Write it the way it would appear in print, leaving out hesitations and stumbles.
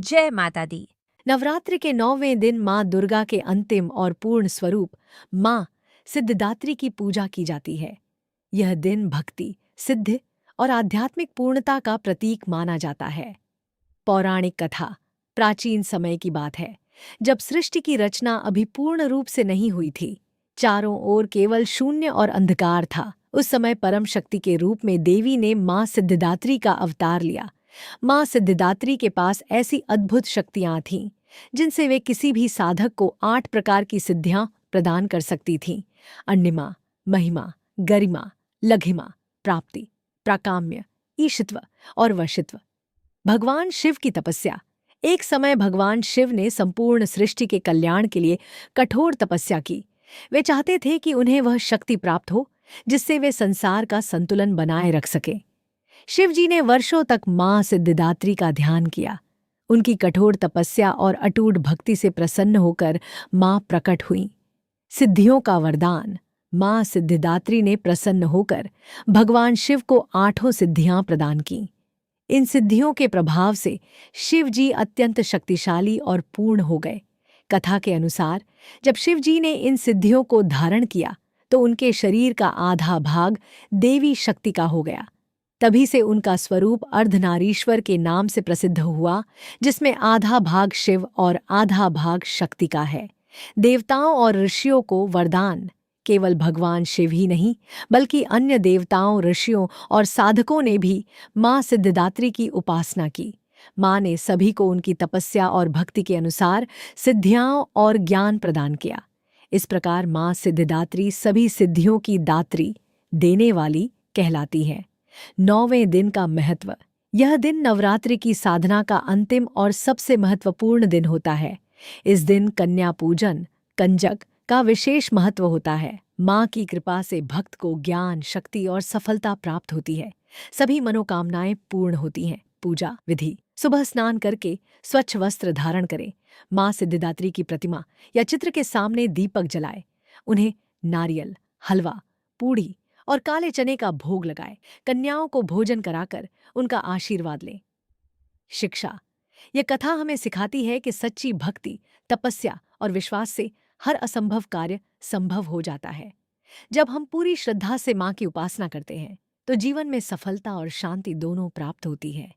जय माता दी। नवरात्रि के 9वें दिन माँ दुर्गा के अंतिम और पूर्ण स्वरूप माँ सिद्धिदात्री की पूजा की जाती है। यह दिन भक्ति, सिद्धि और आध्यात्मिक पूर्णता का प्रतीक माना जाता है। पौराणिक कथा प्राचीन समय की बात है, जब सृष्टि की रचना अभी पूर्ण रूप से नहीं हुई थी। चारों ओर केवल शून्य और अंधकार था। उस समय परम शक्ति के रूप में देवी ने माँ सिद्धिदात्री का अवतार लिया। माँ सिद्धिदात्री के पास ऐसी अद्भुत शक्तियां थीं जिनसे वे किसी भी साधक को 8 प्रकार की सिद्धियां प्रदान कर सकती थीं। अण्णिमा, महिमा, गरिमा, लघिमा, प्राप्ति, प्राकाम्य, ईशित्व और वशित्व। भगवान शिव की तपस्या। एक समय भगवान शिव ने संपूर्ण सृष्टि के कल्याण के लिए कठोर तपस्या की। वे चाहते थे कि उन्हें वह शक्ति प्राप्त हो जिससे वे संसार का संतुलन बनाए रख सके। शिव जी ने वर्षों तक माँ सिद्धिदात्री का ध्यान किया। उनकी कठोर तपस्या और अटूट भक्ति से प्रसन्न होकर माँ प्रकट हुईं। सिद्धियों का वरदान। माँ सिद्धिदात्री ने प्रसन्न होकर भगवान शिव को 8 सिद्धियां प्रदान कीं। इन सिद्धियों के प्रभाव से शिव जी अत्यंत शक्तिशाली और पूर्ण हो गए। कथा के अनुसार जब शिव जी ने इन सिद्धियों को धारण किया तो उनके शरीर का आधा भाग देवी शक्ति का हो गया। तभी से उनका स्वरूप अर्धनारीश्वर के नाम से प्रसिद्ध हुआ, जिसमें आधा भाग शिव और आधा भाग शक्ति का है। देवताओं और ऋषियों को वरदान। केवल भगवान शिव ही नहीं, बल्कि अन्य देवताओं, ऋषियों और साधकों ने भी माँ सिद्धिदात्री की उपासना की। माँ ने सभी को उनकी तपस्या और भक्ति के अनुसार सिद्धियां और ज्ञान प्रदान किया। इस प्रकार माँ सिद्धिदात्री सभी सिद्धियों की दात्री, देने वाली कहलाती है। 9वें दिन का महत्व। यह दिन नवरात्रि की साधना का अंतिम और सबसे महत्वपूर्ण दिन होता है। इस दिन कन्या पूजन, कंजक का विशेष महत्व होता है। माँ की कृपा से भक्त को ज्ञान, शक्ति और सफलता प्राप्त होती है। सभी मनोकामनाएं पूर्ण होती हैं। पूजा विधि। सुबह स्नान करके स्वच्छ वस्त्र धारण करें। माँ सिद्धिदात्री की प्रतिमा या चित्र के सामने दीपक जलाए। उन्हें नारियल, हलवा, पूड़ी और काले चने का भोग लगाए। कन्याओं को भोजन कराकर उनका आशीर्वाद लें। शिक्षा। यह कथा हमें सिखाती है कि सच्ची भक्ति, तपस्या और विश्वास से हर असंभव कार्य संभव हो जाता है। जब हम पूरी श्रद्धा से माँ की उपासना करते हैं तो जीवन में सफलता और शांति दोनों प्राप्त होती है।